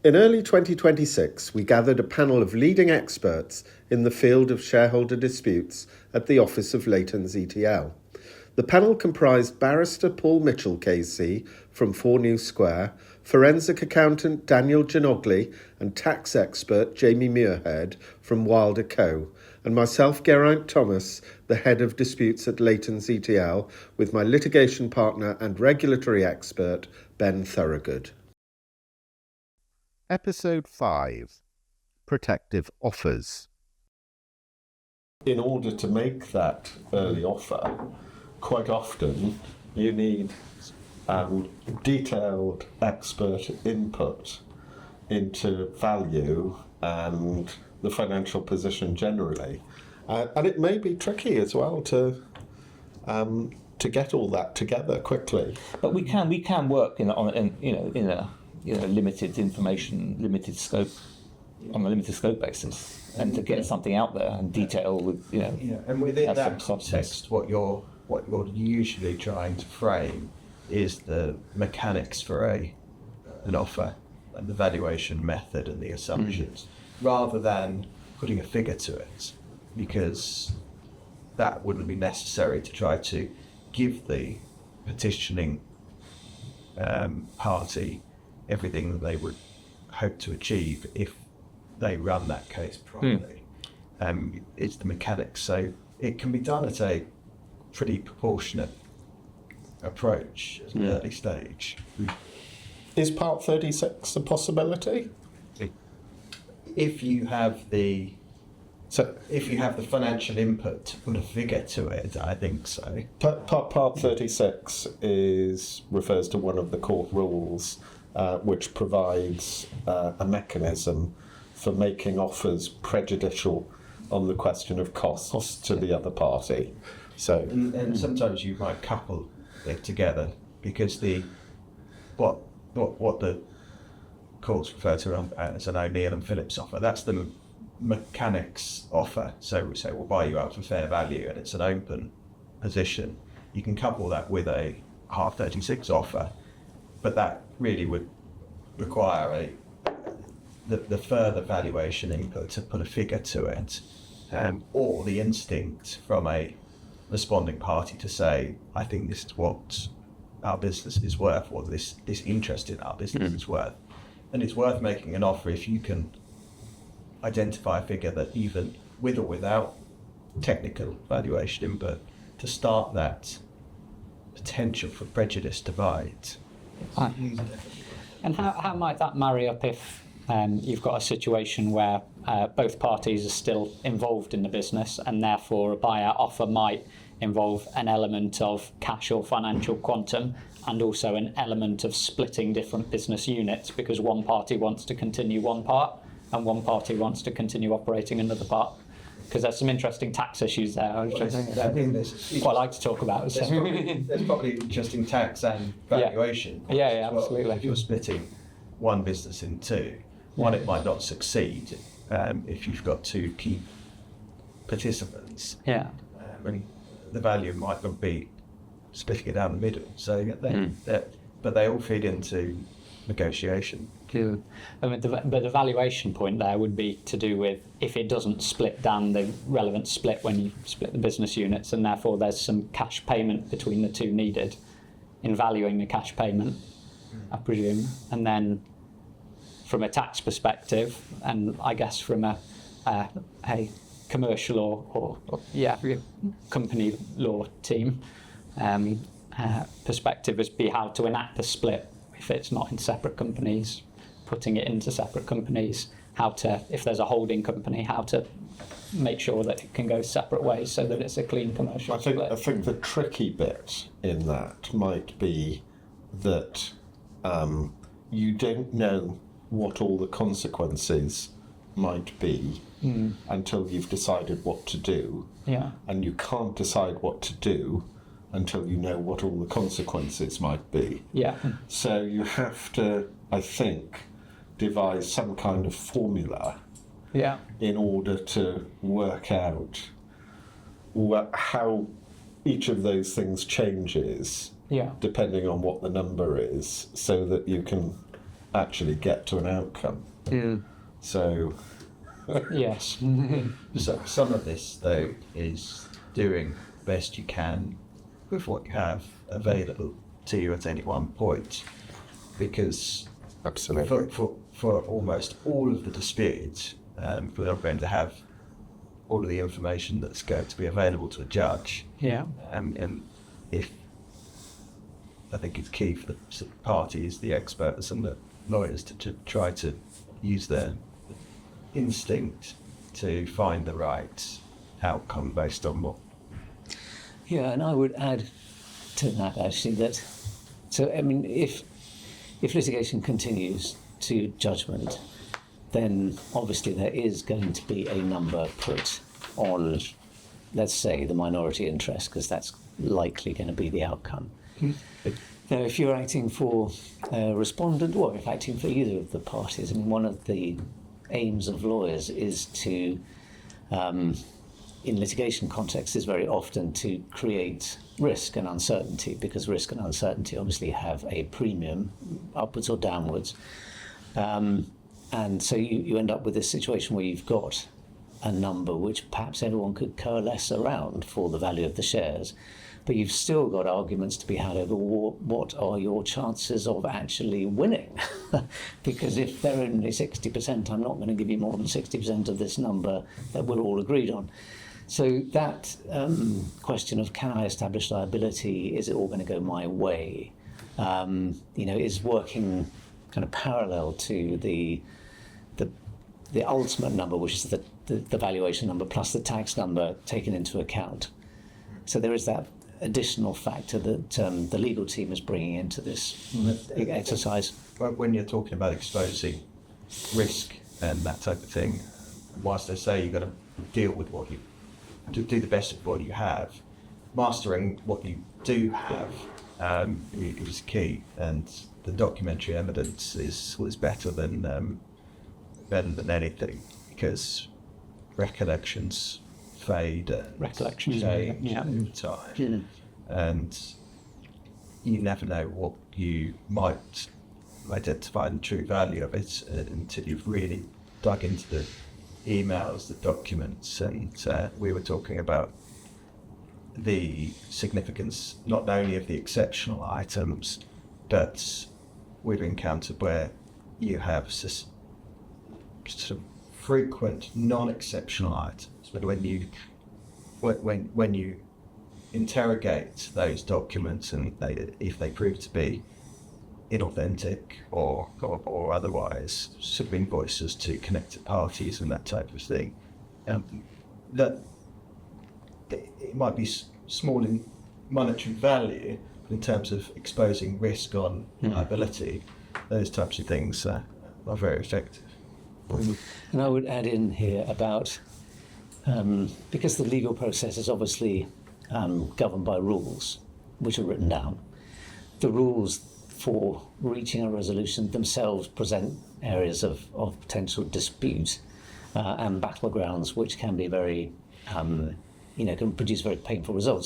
In early 2026, we gathered a panel of leading experts in the field of shareholder disputes at the office of Laytons ETL. The panel comprised Barrister Paul Mitchell KC from 4 New Square, forensic accountant Daniel Djanogly and tax expert Jamie Muirhead from Wilder Coe, and myself, Geraint Thomas, the head of disputes at Laytons ETL, with my litigation partner and regulatory expert Ben Thorogood. Episode 5. Protective Offers. In order to make that early offer, quite often you need detailed expert input into value and the financial position generally. And it may be tricky as well to get all that together quickly. But we can work in a limited information, limited scope, on a limited scope basis, and to get something out there and detail with and within that context, what you're usually trying to frame is the mechanics for an offer and the valuation method and the assumptions, rather than putting a figure to it, because that wouldn't be necessary to try to give the petitioning party everything that they would hope to achieve if they run that case properly. It's the mechanics, so it can be done at a pretty proportionate approach at an early stage. Is Part 36 a possibility? If you have the financial input to put a figure to it, I think so. Part 36 refers to one of the court rules, which provides a mechanism for making offers prejudicial on the question of costs to the other party. So, and sometimes you might couple it together, because what the courts refer to as an O'Neill and Phillips offer, that's the mechanics offer. So we say we'll buy you out for fair value, and it's an open position. You can couple that with a Part 36 offer, but that really would require the further valuation input to put a figure to it, or the instinct from a responding party to say, I think this is what our business is worth, or this interest in our business is worth. And it's worth making an offer if you can identify a figure that, even with or without technical valuation input, to start that potential for prejudice divide. And how might that marry up if you've got a situation where both parties are still involved in the business, and therefore a buyout offer might involve an element of cash or financial quantum, and also an element of splitting different business units, because one party wants to continue one part and one party wants to continue operating another part? Because there's some interesting tax issues there. I quite like to talk about. There's probably interesting tax and valuation. Yeah, absolutely. If you're splitting one business in two, one, it might not succeed if you've got two key participants. Yeah. And the value might not be splitting it down the middle. So, but they all feed into negotiation. Good. But the valuation point there would be to do with if it doesn't split down the relevant split when you split the business units, and therefore there's some cash payment between the two needed in valuing the cash payment, I presume. And then from a tax perspective, and I guess from a commercial or company law team perspective, would be how to enact the split if it's not in separate companies, putting it into separate companies, how to, if there's a holding company, how to make sure that it can go separate ways so that it's a clean commercial split. I think the tricky bit in that might be that you don't know what all the consequences might be until you've decided what to do. Yeah. And you can't decide what to do until you know what all the consequences might be. Yeah. So you have to, I think, devise some kind of formula in order to work out how each of those things changes depending on what the number is, so that you can actually get to an outcome. Yeah. So, Yes. So some of this, though, is doing the best you can with what you have available to you at any one point, because absolutely. for almost all of the disputes, we're going to have all of the information that's going to be available to a judge. Yeah. And if I think it's key for the sort of parties, the experts and the lawyers to try to use their instinct to find the right outcome based on what. Yeah, and I would add to that actually that, so I mean, if litigation continues to judgment, then obviously there is going to be a number put on, let's say, the minority interest, because that's likely going to be the outcome. Now, if you're acting for a respondent, or if acting for either of the parties, I mean, one of the aims of lawyers is to, in litigation context, is very often to create risk and uncertainty, because risk and uncertainty obviously have a premium, upwards or downwards. And so you end up with this situation where you've got a number which perhaps everyone could coalesce around for the value of the shares, but you've still got arguments to be had over what are your chances of actually winning. Because if they're only 60%, I'm not going to give you more than 60% of this number that we're all agreed on. So that question of can I establish liability, is it all going to go my way, is working kind of parallel to the ultimate number, which is the valuation number plus the tax number taken into account. So there is that additional factor that the legal team is bringing into this exercise. When you're talking about exposing risk and that type of thing, whilst they say you've got to deal with what you do the best of what you have, mastering what you do have is key, and the documentary evidence is better than anything, because recollections fade and Recollections, change yeah. over time, Yeah. and you never know what you might identify the true value of it until you've really dug into the emails, the documents, and we were talking about the significance not only of the exceptional items, but we've encountered where you have sort of frequent non-exceptional items, but when you interrogate those documents and if they prove to be inauthentic or otherwise sort of invoices to connected parties and that type of thing, that it might be small in monetary value, but in terms of exposing risk on liability, those types of things are very effective. And I would add in here about, because the legal process is obviously governed by rules which are written down, the rules for reaching a resolution themselves present areas of potential dispute and battlegrounds which can be very, can produce very painful results.